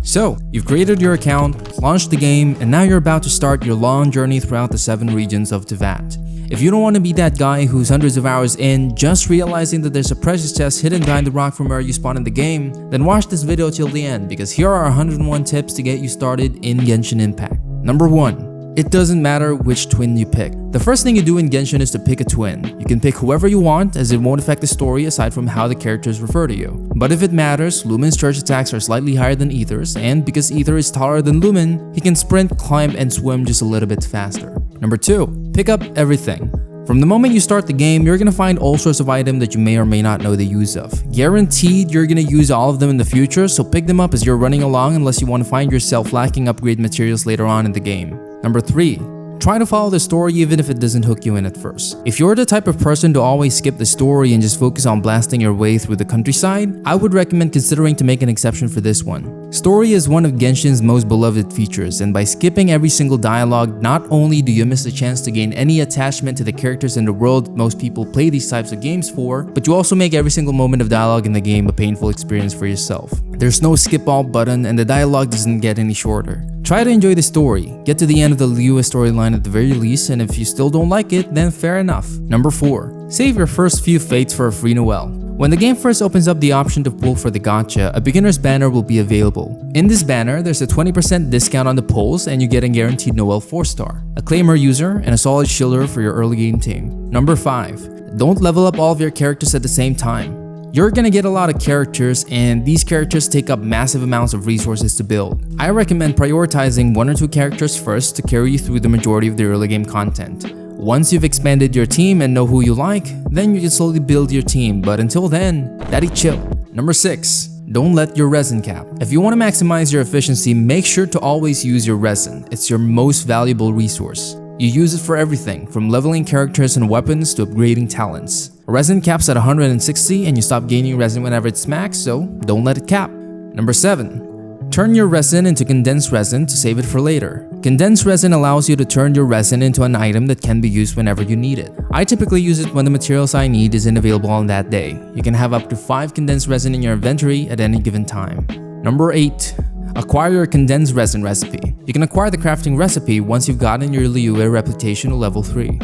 So, you've created your account, launched the game, and now you're about to start your long journey throughout the 7 regions of Teyvat. If you don't want to be that guy who's hundreds of hours in, just realizing that there's a precious chest hidden behind the rock from where you spawn in the game, then watch this video till the end, because here are 101 tips to get you started in Genshin Impact. Number 1. It doesn't matter which twin you pick. The first thing you do in Genshin is to pick a twin. You can pick whoever you want, as it won't affect the story aside from how the characters refer to you. But if it matters, Lumen's charge attacks are slightly higher than Aether's, and because Aether is taller than Lumen, he can sprint, climb, and swim just a little bit faster. Number 2. Pick up everything. From the moment you start the game, you're gonna find all sorts of items that you may or may not know the use of. Guaranteed you're gonna use all of them in the future, so pick them up as you're running along unless you want to find yourself lacking upgrade materials later on in the game. Number 3. Try to follow the story even if it doesn't hook you in at first. If you're the type of person to always skip the story and just focus on blasting your way through the countryside, I would recommend considering to make an exception for this one. Story is one of Genshin's most beloved features, and by skipping every single dialogue, not only do you miss the chance to gain any attachment to the characters in the world most people play these types of games for, but you also make every single moment of dialogue in the game a painful experience for yourself. There's no skip all button, and the dialogue doesn't get any shorter. Try to enjoy the story, get to the end of the Liyue storyline at the very least, and if you still don't like it, then fair enough. Number 4. Save your first few fates for a free Noel. When the game first opens up the option to pull for the gacha, a beginner's banner will be available. In this banner, there's a 20% discount on the pulls and you get a guaranteed Noel 4-star, a claimer user, and a solid shielder for your early game team. Number 5. Don't level up all of your characters at the same time. You're gonna get a lot of characters, and these characters take up massive amounts of resources to build. I recommend prioritizing 1 or 2 characters first to carry you through the majority of the early game content. Once you've expanded your team and know who you like, then you can slowly build your team, but until then, daddy chill. Number 6. Don't let your resin cap. If you want to maximize your efficiency, make sure to always use your resin. It's your most valuable resource. You use it for everything, from leveling characters and weapons to upgrading talents. Resin caps at 160 and you stop gaining resin whenever it's max, so don't let it cap. Number 7. Turn your resin into condensed resin to save it for later. Condensed resin allows you to turn your resin into an item that can be used whenever you need it. I typically use it when the materials I need isn't available on that day. You can have up to 5 condensed resin in your inventory at any given time. Number 8. Acquire your condensed resin recipe. You can acquire the crafting recipe once you've gotten your Liyue reputation to level 3.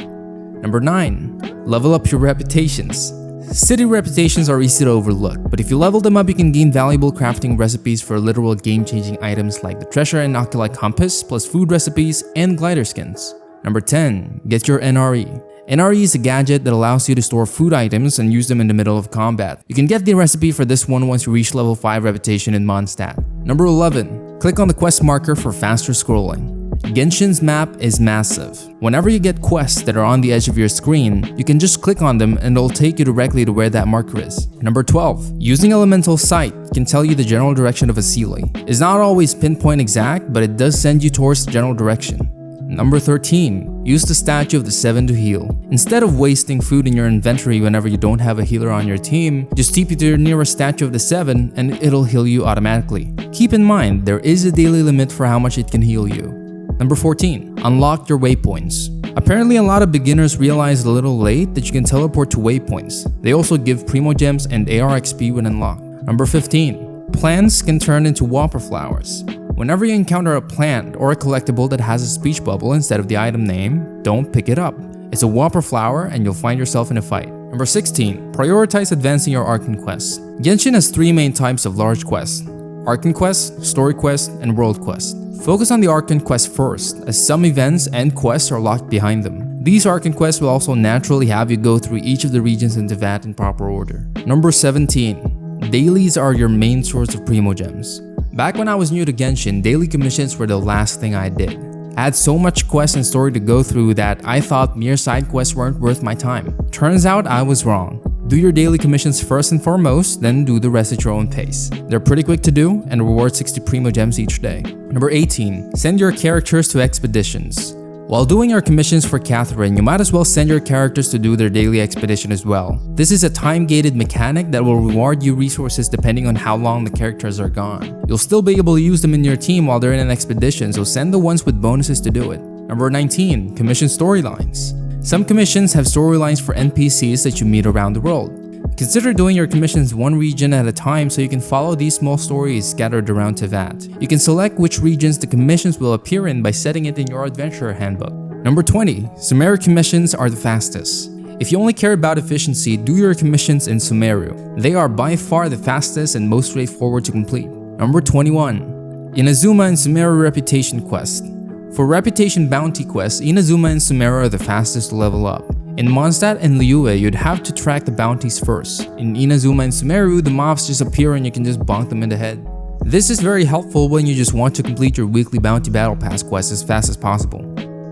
Number 9. Level up your reputations. City reputations are easy to overlook, but if you level them up, you can gain valuable crafting recipes for literal game-changing items like the Treasure and Oculi Compass, plus food recipes and glider skins. Number 10. Get your NRE. NRE is a gadget that allows you to store food items and use them in the middle of combat. You can get the recipe for this one once you reach level 5 reputation in Mondstadt. Number 11. Click on the quest marker for faster scrolling. Genshin's map is massive. Whenever you get quests that are on the edge of your screen, you can just click on them and it'll take you directly to where that marker is. Number 12. Using Elemental Sight can tell you the general direction of a Seelie. It's not always pinpoint exact, but it does send you towards the general direction. Number 13. Use the Statue of the 7 to heal. Instead of wasting food in your inventory whenever you don't have a healer on your team, just TP to your nearest Statue of the 7 and it'll heal you automatically. Keep in mind, there is a daily limit for how much it can heal you. Number 14. Unlock your waypoints. Apparently a lot of beginners realized a little late that you can teleport to waypoints. They also give Primogems and AR XP when unlocked. Number 15. Plants can turn into whopper flowers. Whenever you encounter a plant or a collectible that has a speech bubble instead of the item name, don't pick it up. It's a whopper flower and you'll find yourself in a fight. Number 16. Prioritize advancing your Arcane quests. Genshin has 3 main types of large quests: Arcane quests, Story quests, and World quests. Focus on the Arcane quests first, as some events and quests are locked behind them. These Arcane quests will also naturally have you go through each of the regions in Teyvat in proper order. Number 17. Dailies are your main source of Primogems. Back when I was new to Genshin, daily commissions were the last thing I did. I had so much quest and story to go through that I thought mere side quests weren't worth my time. Turns out I was wrong. Do your daily commissions first and foremost, then do the rest at your own pace. They're pretty quick to do and reward 60 Primogems each day. Number 18. Send your characters to expeditions. While doing your commissions for Catherine, you might as well send your characters to do their daily expedition as well. This is a time-gated mechanic that will reward you resources depending on how long the characters are gone. You'll still be able to use them in your team while they're in an expedition, so send the ones with bonuses to do it. Number 19. Commission storylines. Some commissions have storylines for NPCs that you meet around the world. Consider doing your commissions one region at a time so you can follow these small stories scattered around Teyvat. You can select which regions the commissions will appear in by setting it in your adventurer handbook. Number 20. Sumeru commissions are the fastest. If you only care about efficiency, do your commissions in Sumeru. They are by far the fastest and most straightforward to complete. Number 21. Inazuma and Sumeru Reputation Quest. For Reputation Bounty quests, Inazuma and Sumeru are the fastest to level up. In Mondstadt and Liyue, you'd have to track the bounties first. In Inazuma and Sumeru, the mobs just appear and you can just bonk them in the head. This is very helpful when you just want to complete your weekly bounty battle pass quest as fast as possible.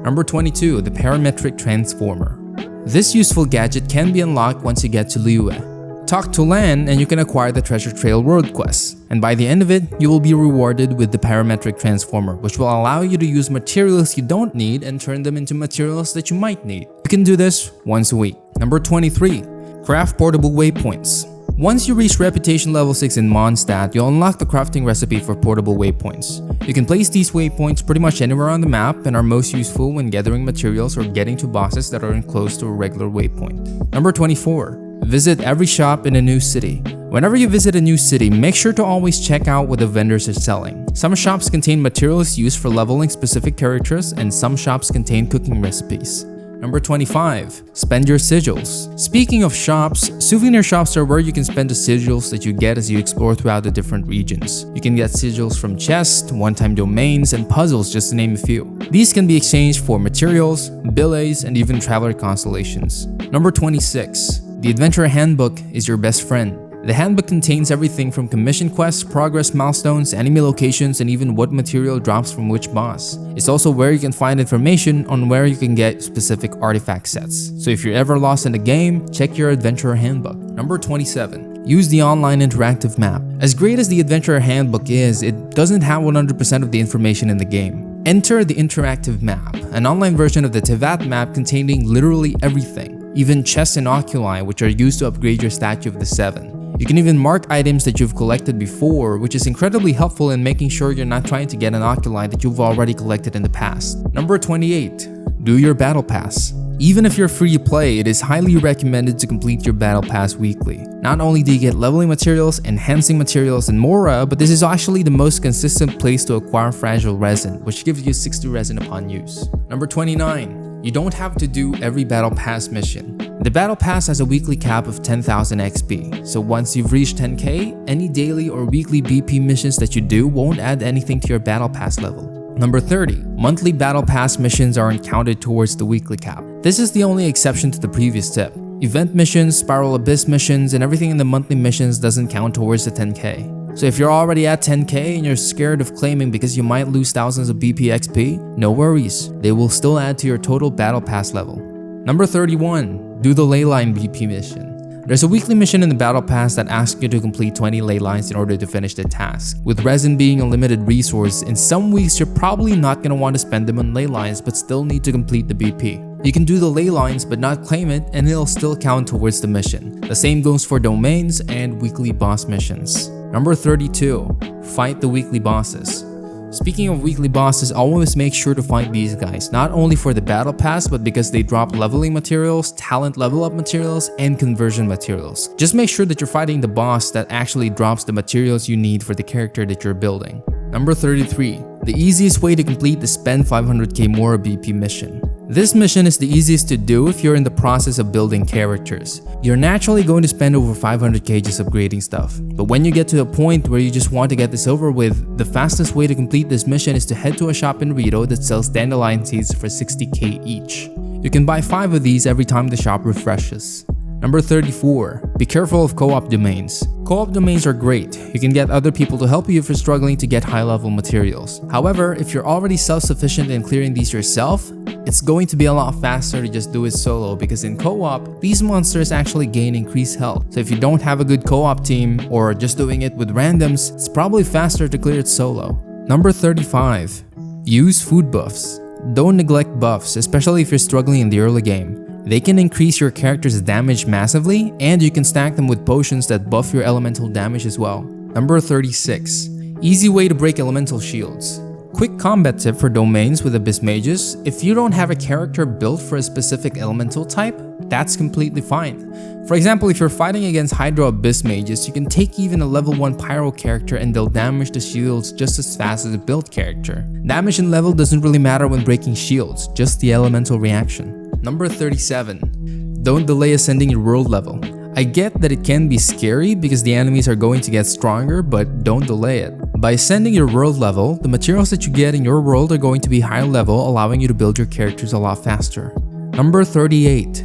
Number 22. The Parametric Transformer. This useful gadget can be unlocked once you get to Liyue. Talk to Lan and you can acquire the Treasure Trail World quest, and by the end of it, you will be rewarded with the Parametric Transformer, which will allow you to use materials you don't need and turn them into materials that you might need. You can do this once a week. Number 23. Craft Portable Waypoints. Once you reach Reputation level 6 in Mondstadt, you'll unlock the crafting recipe for portable waypoints. You can place these waypoints pretty much anywhere on the map and are most useful when gathering materials or getting to bosses that aren't close to a regular waypoint. Number 24. Visit every shop in a new city. Whenever you visit a new city, make sure to always check out what the vendors are selling. Some shops contain materials used for leveling specific characters, and some shops contain cooking recipes. Number 25. Spend your sigils. Speaking of shops, souvenir shops are where you can spend the sigils that you get as you explore throughout the different regions. You can get sigils from chests, one-time domains, and puzzles, just to name a few. These can be exchanged for materials, billets, and even traveler constellations. Number 26. The Adventurer Handbook is your best friend. The handbook contains everything from commission quests, progress milestones, enemy locations, and even what material drops from which boss. It's also where you can find information on where you can get specific artifact sets. So if you're ever lost in the game, check your Adventurer Handbook. Number 27. Use the online interactive map. As great as the Adventurer Handbook is, it doesn't have 100% of the information in the game. Enter the interactive map, an online version of the Teyvat map containing literally everything, even chests and oculi, which are used to upgrade your statue of the 7. You can even mark items that you've collected before, which is incredibly helpful in making sure you're not trying to get an oculi that you've already collected in the past. Number 28. Do your battle pass. Even if you're free to play, it is highly recommended to complete your battle pass weekly. Not only do you get leveling materials, enhancing materials, and more, but this is actually the most consistent place to acquire fragile resin, which gives you 60 resin upon use. Number 29. You don't have to do every battle pass mission. The battle pass has a weekly cap of 10,000 XP, so once you've reached 10k, any daily or weekly BP missions that you do won't add anything to your battle pass level. Number 30. Monthly battle pass missions aren't counted towards the weekly cap. This is the only exception to the previous tip. Event missions, Spiral Abyss missions, and everything in the monthly missions doesn't count towards the 10k. So if you're already at 10k and you're scared of claiming because you might lose thousands of BP XP, no worries, they will still add to your total battle pass level. Number 31. Do the Leyline BP mission. There's a weekly mission in the battle pass that asks you to complete 20 ley lines in order to finish the task. With resin being a limited resource, in some weeks you're probably not going to want to spend them on ley lines but still need to complete the BP. You can do the ley lines but not claim it and it'll still count towards the mission. The same goes for domains and weekly boss missions. Number 32. Fight the weekly bosses. Speaking of weekly bosses, always make sure to fight these guys, not only for the battle pass but because they drop leveling materials, talent level up materials, and conversion materials. Just make sure that you're fighting the boss that actually drops the materials you need for the character that you're building. Number 33. The easiest way to complete the spend 500k more BP mission. This mission is the easiest to do if you're in the process of building characters. You're naturally going to spend over 500k just upgrading stuff. But when you get to a point where you just want to get this over with, the fastest way to complete this mission is to head to a shop in Rito that sells dandelion seeds for 60k each. You can buy 5 of these every time the shop refreshes. Number 34. Be careful of co-op domains. Co-op domains are great. You can get other people to help you if you're struggling to get high-level materials. However, if you're already self-sufficient in clearing these yourself, it's going to be a lot faster to just do it solo because in co-op, these monsters actually gain increased health. So if you don't have a good co-op team or just doing it with randoms, it's probably faster to clear it solo. Number 35. Use food buffs. Don't neglect buffs, especially if you're struggling in the early game. They can increase your character's damage massively, and you can stack them with potions that buff your elemental damage as well. Number 36. Easy way to break elemental shields. Quick combat tip for domains with Abyss Mages: if you don't have a character built for a specific elemental type, that's completely fine. For example, if you're fighting against Hydro Abyss mages, you can take even a level 1 pyro character and they'll damage the shields just as fast as a build character. Damage and level doesn't really matter when breaking shields, just the elemental reaction. Number 37. Don't delay ascending your world level. I get that it can be scary because the enemies are going to get stronger, but don't delay it. By ascending your world level, the materials that you get in your world are going to be higher level, allowing you to build your characters a lot faster. Number 38.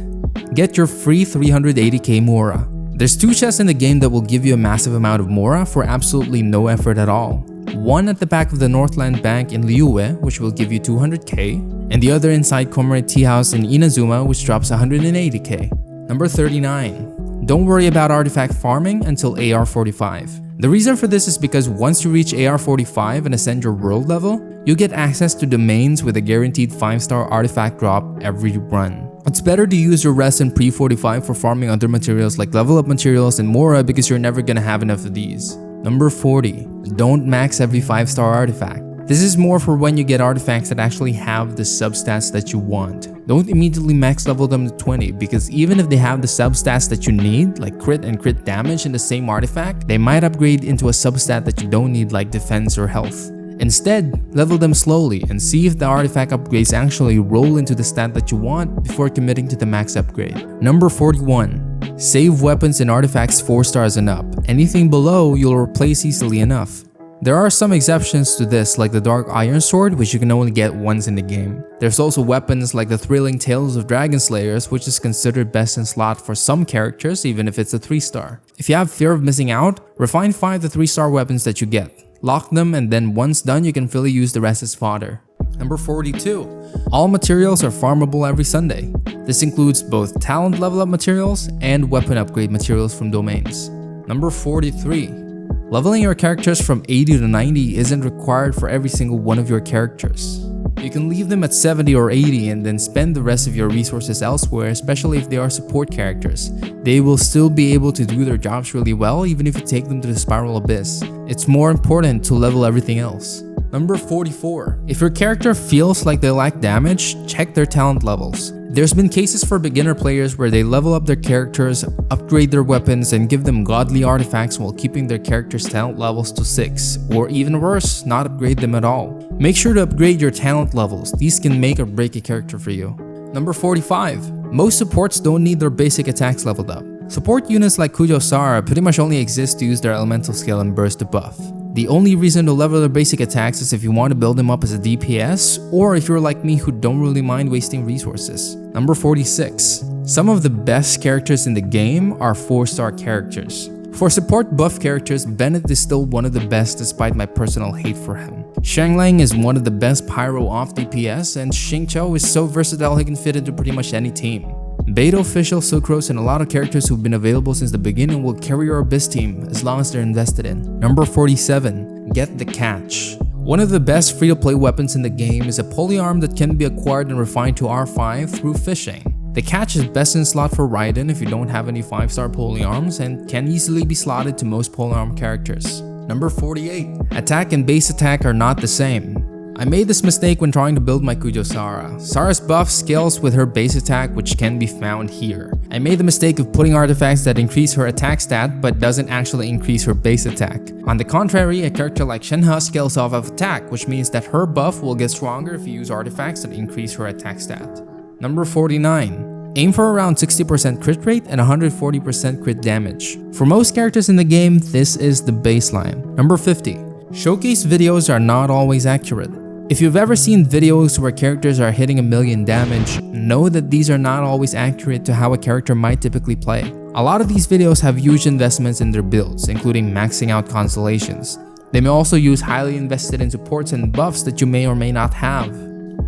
Get your free 380k Mora. There's 2 chests in the game that will give you a massive amount of Mora for absolutely no effort at all. One at the back of the Northland Bank in Liyue, which will give you 200k, and the other inside Comrade Tea House in Inazuma, which drops 180k. Number 39. Don't worry about artifact farming until AR45. The reason for this is because once you reach AR45 and ascend your world level, you'll get access to domains with a guaranteed 5-star artifact drop every run. It's better to use your rest in pre-45 for farming other materials like level up materials and Mora because you're never gonna have enough of these. Number 40. Don't max every 5-star artifact. This is more for when you get artifacts that actually have the substats that you want. Don't immediately max level them to 20 because even if they have the substats that you need, like crit and crit damage in the same artifact, they might upgrade into a substat that you don't need like defense or health. Instead, level them slowly and see if the artifact upgrades actually roll into the stat that you want before committing to the max upgrade. Number 41. Save weapons and artifacts 4 stars and up. Anything below, you'll replace easily enough. There are some exceptions to this, like the Dark Iron Sword, which you can only get once in the game. There's also weapons like the Thrilling Tales of Dragon Slayers, which is considered best in slot for some characters even if it's a 3-star. If you have fear of missing out, refine 5 to 3-star weapons that you get. Lock them and then once done you can fully use the rest as fodder. Number 42. All materials are farmable every Sunday. This includes both talent level up materials and weapon upgrade materials from domains. Number 43. Leveling your characters from 80 to 90 isn't required for every single one of your characters. You can leave them at 70 or 80 and then spend the rest of your resources elsewhere, especially if they are support characters. They will still be able to do their jobs really well even if you take them to the Spiral Abyss. It's more important to level everything else. Number 44. If your character feels like they lack damage, check their talent levels. There's been cases for beginner players where they level up their characters, upgrade their weapons, and give them godly artifacts while keeping their character's talent levels to 6, or even worse, not upgrade them at all. Make sure to upgrade your talent levels, these can make or break a character for you. Number 45. Most supports don't need their basic attacks leveled up. Support units like Kujo-Sara pretty much only exist to use their elemental skill and burst debuff. The only reason to level their basic attacks is if you want to build them up as a DPS, or if you're like me who don't really mind wasting resources. Number 46. Some of the best characters in the game are 4-star characters. For support buff characters, Bennett is still one of the best despite my personal hate for him. Xianglang is one of the best pyro off DPS, and Xingqiu is so versatile he can fit into pretty much any team. Beta Official, Sucrose, and a lot of characters who've been available since the beginning will carry your Abyss team as long as they're invested in. Number 47. Get the Catch. One of the best free-to-play weapons in the game is a polyarm that can be acquired and refined to R5 through fishing. The Catch is best in slot for Raiden if you don't have any 5-star polyarms and can easily be slotted to most polyarm characters. Number 48. Attack and base attack are not the same. I made this mistake when trying to build my Kujo-Sara. Sara's buff scales with her base attack, which can be found here. I made the mistake of putting artifacts that increase her attack stat but doesn't actually increase her base attack. On the contrary, a character like Shenhe scales off of attack, which means that her buff will get stronger if you use artifacts that increase her attack stat. Number 49. Aim for around 60% crit rate and 140% crit damage. For most characters in the game, this is the baseline. Number 50. Showcase videos are not always accurate. If you've ever seen videos where characters are hitting 1,000,000 damage, know that these are not always accurate to how a character might typically play. A lot of these videos have huge investments in their builds, including maxing out constellations. They may also use highly invested in supports and buffs that you may or may not have.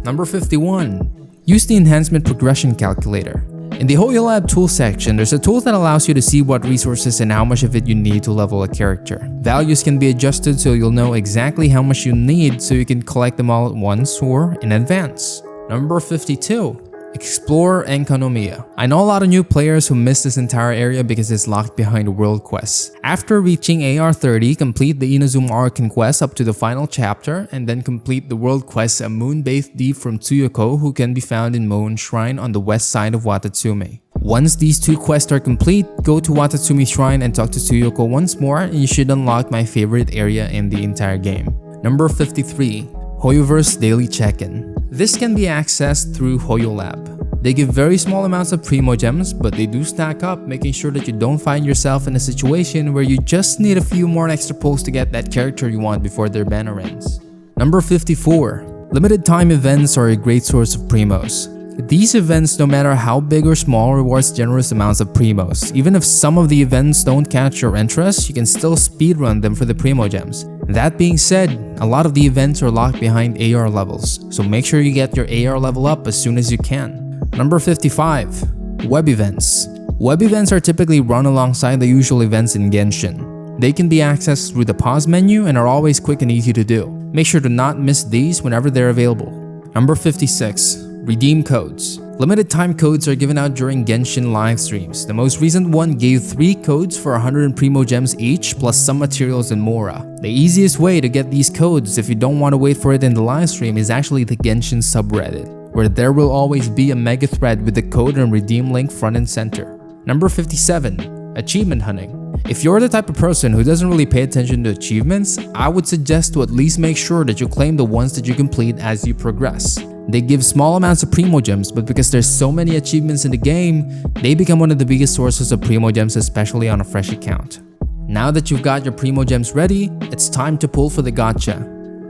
Number 51. Use the Enhancement Progression Calculator. In the Hoyo Lab tool section, there's a tool that allows you to see what resources and how much of it you need to level a character. Values can be adjusted so you'll know exactly how much you need so you can collect them all at once or in advance. Number 52. Explore Enkanomiya. I know a lot of new players who miss this entire area because it's locked behind world quests. After reaching AR30, complete the Inazuma Arc quest up to the final chapter, and then complete the world quest A Moon-Bathed Deep from Tsuyoko, who can be found in Moon Shrine on the west side of Watatsume. Once these 2 quests are complete, go to Watatsumi Shrine and talk to Tsuyoko once more and you should unlock my favorite area in the entire game. Number 53. Hoyoverse Daily Check-in. This can be accessed through HoYoLab. They give very small amounts of Primogems, but they do stack up, making sure that you don't find yourself in a situation where you just need a few more extra pulls to get that character you want before their banner ends. Number 54. Limited time events are a great source of Primos. These events, no matter how big or small, rewards generous amounts of Primos. Even if some of the events don't catch your interest, you can still speedrun them for the Primogems. That being said, a lot of the events are locked behind AR levels, so make sure you get your AR level up as soon as you can. Number 55. Web events. Web events are typically run alongside the usual events in Genshin. They can be accessed through the pause menu and are always quick and easy to do. Make sure to not miss these whenever they're available. Number 56. Redeem codes. Limited time codes are given out during Genshin live streams. The most recent one gave 3 codes for 100 Primogems each plus some materials in Mora. The easiest way to get these codes if you don't want to wait for it in the live stream is actually the Genshin subreddit, where there will always be a mega thread with the code and redeem link front and center. Number 57. Achievement hunting. If you're the type of person who doesn't really pay attention to achievements, I would suggest to at least make sure that you claim the ones that you complete as you progress. They give small amounts of Primogems, but because there's so many achievements in the game, they become one of the biggest sources of Primogems, especially on a fresh account. Now that you've got your Primogems ready, it's time to pull for the gacha.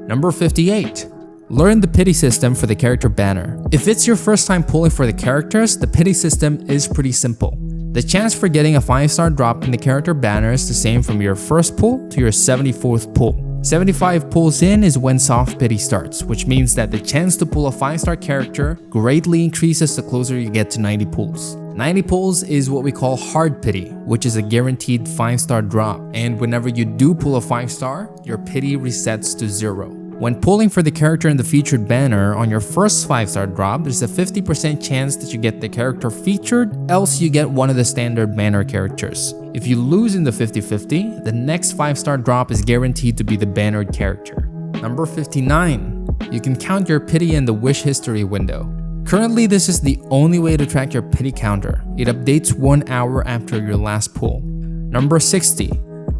Number 58. Learn the pity system for the character banner. If it's your first time pulling for the characters, the pity system is pretty simple. The chance for getting a 5-star drop in the character banner is the same from your first pull to your 74th pull. 75 pulls in is when soft pity starts, which means that the chance to pull a 5-star character greatly increases the closer you get to 90 pulls. 90 pulls is what we call hard pity, which is a guaranteed 5-star drop, and whenever you do pull a 5-star, your pity resets to 0. When pulling for the character in the featured banner, on your first 5-star drop, there's a 50% chance that you get the character featured, else you get one of the standard banner characters. If you lose in the 50-50, the next 5-star drop is guaranteed to be the bannered character. Number 59. You can count your pity in the wish history window. Currently, this is the only way to track your pity counter. It updates 1 hour after your last pull. Number 60.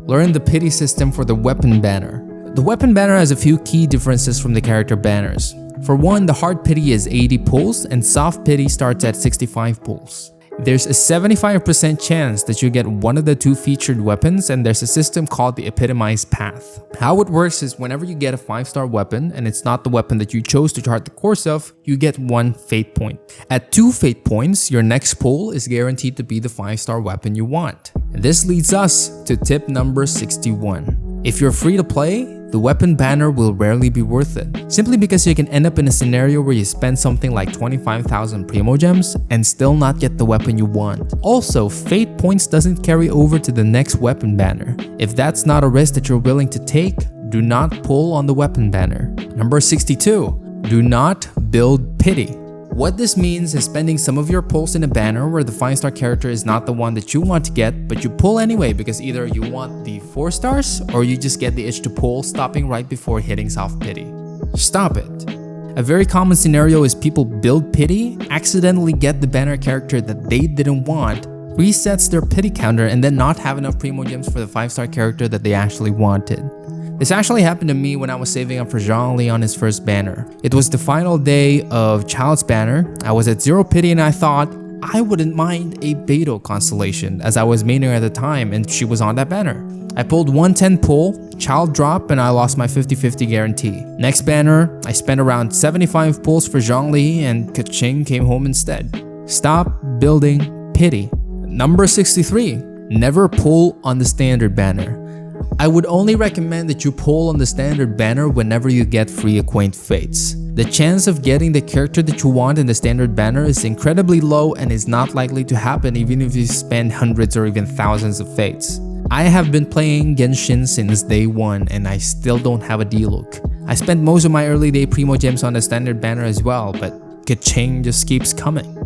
Learn the pity system for the weapon banner. The weapon banner has a few key differences from the character banners. For one, the hard pity is 80 pulls and soft pity starts at 65 pulls. There's a 75% chance that you get one of the 2 featured weapons, and there's a system called the epitomized path. How it works is whenever you get a 5-star weapon and it's not the weapon that you chose to chart the course of, you get 1 fate point. At 2 fate points, your next pull is guaranteed to be the 5-star weapon you want. And this leads us to tip number 61. If you're free to play, the weapon banner will rarely be worth it, simply because you can end up in a scenario where you spend something like 25,000 Primogems and still not get the weapon you want. Also, fate points doesn't carry over to the next weapon banner. If that's not a risk that you're willing to take, do not pull on the weapon banner. Number 62. Do not build pity. What this means is spending some of your pulls in a banner where the 5-star character is not the one that you want to get, but you pull anyway because either you want the 4 stars or you just get the itch to pull, stopping right before hitting soft pity. Stop it. A very common scenario is people build pity, accidentally get the banner character that they didn't want, resets their pity counter, and then not have enough Primogems for the 5-star character that they actually wanted. This actually happened to me when I was saving up for Zhongli on his first banner. It was the final day of Child's banner. I was at 0 pity and I thought I wouldn't mind a Beidou constellation as I was maining at the time and she was on that banner. I pulled 110 pull, Child drop, and I lost my 50-50 guarantee. Next banner, I spent around 75 pulls for Zhongli and Kaching came home instead. Stop building pity. Number 63. Never pull on the standard banner. I would only recommend that you pull on the standard banner whenever you get free acquaint fates. The chance of getting the character that you want in the standard banner is incredibly low and is not likely to happen even if you spend hundreds or even thousands of fates. I have been playing Genshin since day 1 and I still don't have a D-look. I spent most of my early day Primogems on the standard banner as well, but Kaching just keeps coming.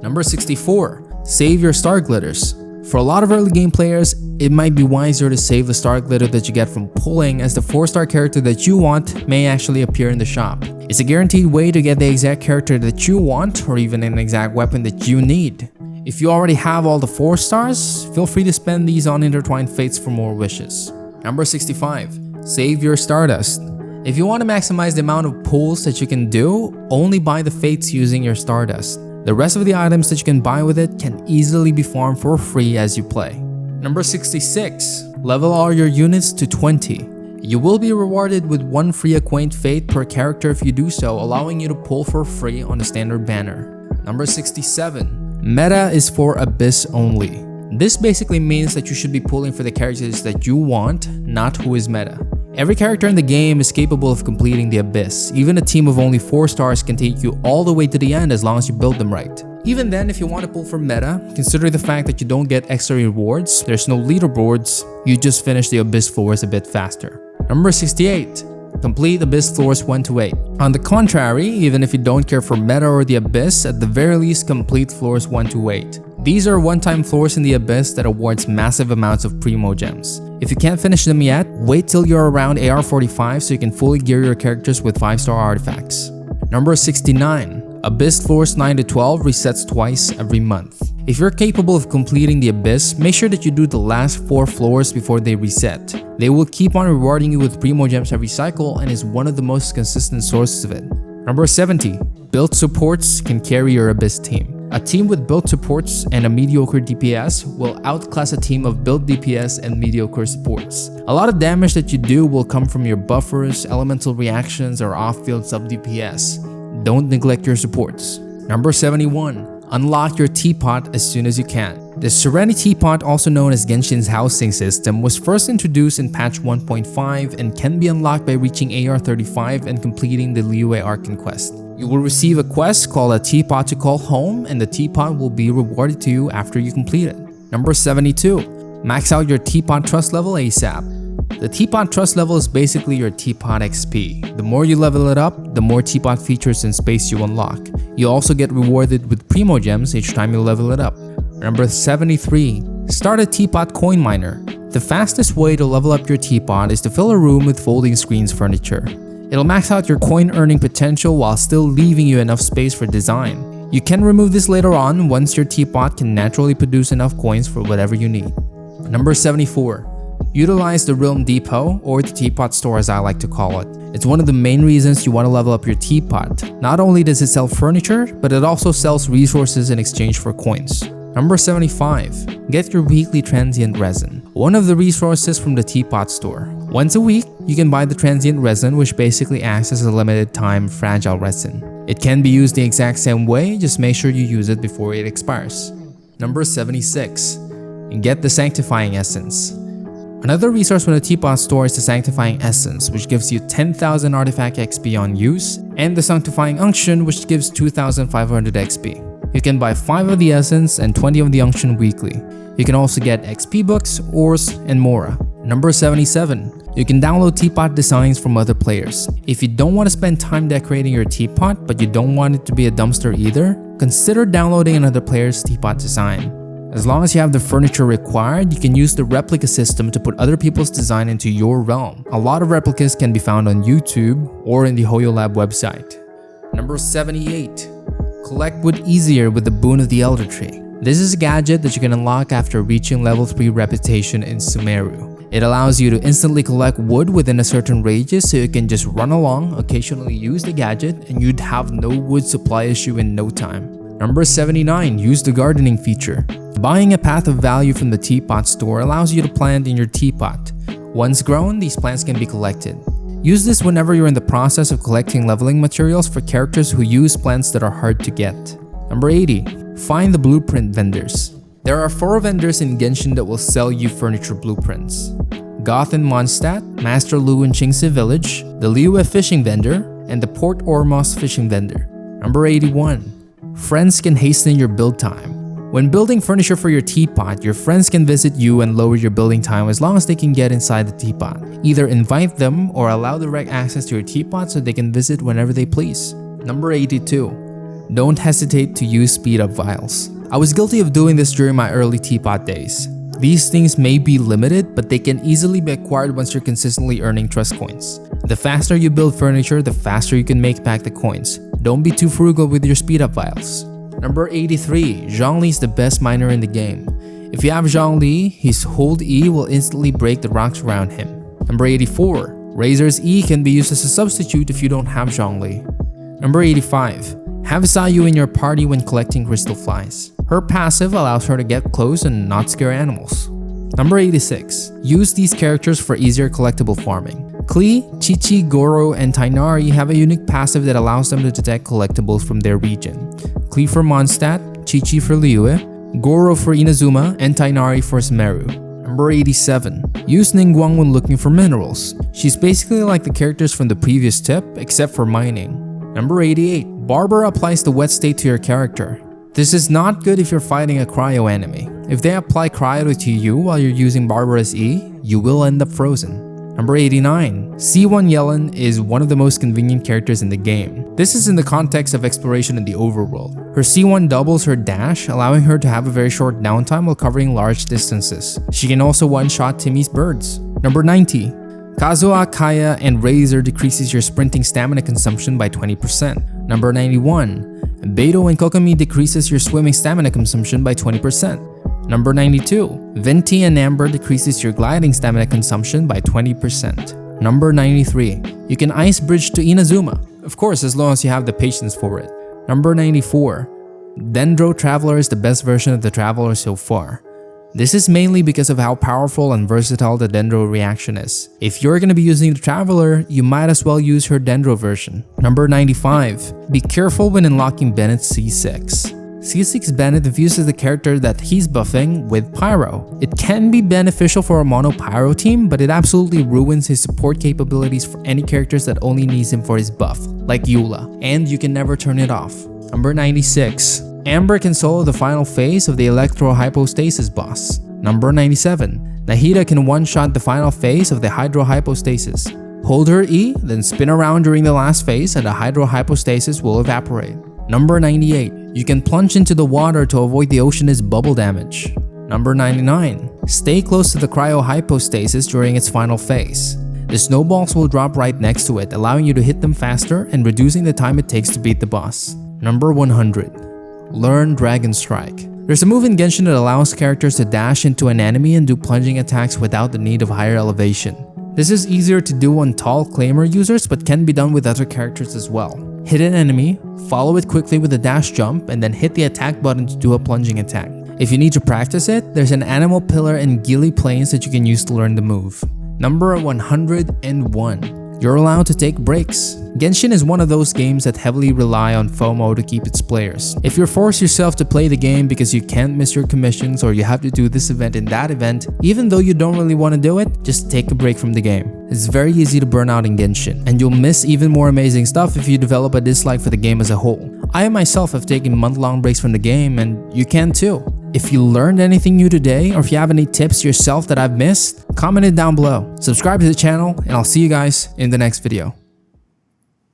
Number 64. Save your star glitters. For a lot of early game players, it might be wiser to save the star glitter that you get from pulling, as the 4-star character that you want may actually appear in the shop. It's a guaranteed way to get the exact character that you want or even an exact weapon that you need. If you already have all the 4 stars, feel free to spend these on intertwined fates for more wishes. Number 65. Save your Stardust. If you want to maximize the amount of pulls that you can do, only buy the fates using your Stardust. The rest of the items that you can buy with it can easily be farmed for free as you play. Number 66. Level all your units to 20. You will be rewarded with 1 free Acquaint Fate per character if you do so, allowing you to pull for free on the standard banner. Number 67. Meta is for Abyss only. This basically means that you should be pulling for the characters that you want, not who is meta. Every character in the game is capable of completing the Abyss. Even a team of only 4 stars can take you all the way to the end as long as you build them right. Even then, if you want to pull for meta, consider the fact that you don't get extra rewards, there's no leaderboards, you just finish the Abyss floors a bit faster. Number 68. Complete Abyss floors 1 to 8. On the contrary, even if you don't care for meta or the Abyss, at the very least complete floors 1 to 8. These are one-time floors in the Abyss that awards massive amounts of Primogems. If you can't finish them yet, wait till you're around AR45 so you can fully gear your characters with 5-star artifacts. Number 69. Abyss floors 9 to 12 resets twice every month. If you're capable of completing the Abyss, make sure that you do the last 4 floors before they reset. They will keep on rewarding you with Primogems every cycle and is one of the most consistent sources of it. Number 70. Build supports can carry your Abyss team. A team with build supports and a mediocre DPS will outclass a team of build DPS and mediocre supports. A lot of damage that you do will come from your buffers, elemental reactions, or off-field sub-DPS. Don't neglect your supports. Number 71. Unlock your teapot as soon as you can. The Serinitea Pot, also known as Genshin's housing system, was first introduced in patch 1.5 and can be unlocked by reaching AR35 and completing the Liyue Arcane quest. You will receive a quest called a teapot to call home, and the teapot will be rewarded to you after you complete it. Number 72. Max out your teapot trust level ASAP. The teapot trust level is basically your teapot XP. The more you level it up, the more teapot features and space you unlock. You also get rewarded with Primogems each time you level it up. Number 73. Start a teapot coin miner. The fastest way to level up your teapot is to fill a room with folding screens furniture. It'll max out your coin earning potential while still leaving you enough space for design. You can remove this later on once your teapot can naturally produce enough coins for whatever you need. Number 74. Utilize the Realm Depot, or the teapot store as I like to call it. It's one of the main reasons you want to level up your teapot. Not only does it sell furniture, but it also sells resources in exchange for coins. Number 75. Get your weekly transient resin. One of the resources from the teapot store. Once a week, you can buy the transient resin, which basically acts as a limited time fragile resin. It can be used the exact same way, just make sure you use it before it expires. Number 76. Get the Sanctifying Essence. Another resource from the teapot store is the Sanctifying Essence, which gives you 10,000 artifact XP on use, and the Sanctifying Unction, which gives 2,500 XP. You can buy 5 of the Essence and 20 of the Unction weekly. You can also get XP books, ores, and more. Number 77. You can download teapot designs from other players. If you don't want to spend time decorating your teapot, but you don't want it to be a dumpster either, consider downloading another player's teapot design. As long as you have the furniture required, you can use the replica system to put other people's design into your realm. A lot of replicas can be found on YouTube or in the HoYoLab website. Number 78. Collect wood easier with the Boon of the Elder Tree. This is a gadget that you can unlock after reaching level 3 reputation in Sumeru. It allows you to instantly collect wood within a certain radius, so you can just run along, occasionally use the gadget, and you'd have no wood supply issue in no time. Number 79. Use the gardening feature. Buying a path of value from the teapot store allows you to plant in your teapot. Once grown, these plants can be collected. Use this whenever you're in the process of collecting leveling materials for characters who use plants that are hard to get. Number 80. Find the blueprint vendors. There are 4 vendors in Genshin that will sell you furniture blueprints. Goth in Mondstadt, Master Lu in Qingsi Village, the Liyue fishing vendor, and the Port Ormos fishing vendor. Number 81. Friends can hasten your build time. When building furniture for your teapot, your friends can visit you and lower your building time as long as they can get inside the teapot. Either invite them or allow direct access to your teapot so they can visit whenever they please. Number 82. Don't hesitate to use speed up vials. I was guilty of doing this during my early teapot days. These things may be limited, but they can easily be acquired once you're consistently earning trust coins. The faster you build furniture, the faster you can make back the coins. Don't be too frugal with your speed up vials. Number 83, Zhongli is the best miner in the game. If you have Zhongli, his hold E will instantly break the rocks around him. Number 84, Razor's E can be used as a substitute if you don't have Zhongli. Number 85, have Sayu in your party when collecting crystal flies. Her passive allows her to get close and not scare animals. Number 86, use these characters for easier collectible farming. Klee, Chi-Chi, Goro, and Tighnari have a unique passive that allows them to detect collectibles from their region. Klee for Mondstadt, Chi-Chi for Liyue, Goro for Inazuma, and Tighnari for Sumeru. Number 87. Use Ningguang when looking for minerals. She's basically like the characters from the previous tip, except for mining. Number 88. Barber applies the wet state to your character. This is not good if you're fighting a cryo enemy. If they apply cryo to you while you're using Barbara's E, you will end up frozen. Number 89. C1 Yellen is one of the most convenient characters in the game. This is in the context of exploration in the overworld. Her C1 doubles her dash, allowing her to have a very short downtime while covering large distances. She can also one-shot Timmy's birds. Number 90. Kazuha, Kaya, and Razor decreases your sprinting stamina consumption by 20%. Number 91. Beidou and Kokomi decreases your swimming stamina consumption by 20%. Number 92. Venti and Amber decreases your gliding stamina consumption by 20%. Number 93. You can ice bridge to Inazuma, of course as long as you have the patience for it. Number 94. Dendro Traveler is the best version of the Traveler so far. This is mainly because of how powerful and versatile the Dendro reaction is. If you're gonna be using the Traveler, you might as well use her Dendro version. Number 95. Be careful when unlocking Bennett's C6. C6 Bennett infuses the character that he's buffing with Pyro. It can be beneficial for a mono Pyro team, but it absolutely ruins his support capabilities for any characters that only needs him for his buff, like Eula, and you can never turn it off. Number 96. Amber can solo the final phase of the Electro Hypostasis boss. Number 97. Nahida can one-shot the final phase of the Hydro Hypostasis. Hold her E, then spin around during the last phase and the Hydro Hypostasis will evaporate. Number 98. You can plunge into the water to avoid the ocean's bubble damage. Number 99. Stay close to the Cryo Hypostasis during its final phase. The snowballs will drop right next to it, allowing you to hit them faster and reducing the time it takes to beat the boss. Number 100. Learn Dragon Strike. There's a move in Genshin that allows characters to dash into an enemy and do plunging attacks without the need of higher elevation. This is easier to do on tall claimer users but can be done with other characters as well. Hit an enemy, follow it quickly with a dash jump, and then hit the attack button to do a plunging attack. If you need to practice it, there's an Animal Pillar and Gilly Plains that you can use to learn the move. Number 101. You're allowed to take breaks. Genshin is one of those games that heavily rely on FOMO to keep its players. If you force yourself to play the game because you can't miss your commissions or you have to do this event and that event, even though you don't really want to do it, just take a break from the game. It's very easy to burn out in Genshin, and you'll miss even more amazing stuff if you develop a dislike for the game as a whole. I myself have taken month-long breaks from the game, and you can too. If you learned anything new today, or if you have any tips yourself that I've missed, comment it down below. Subscribe to the channel, and I'll see you guys in the next video.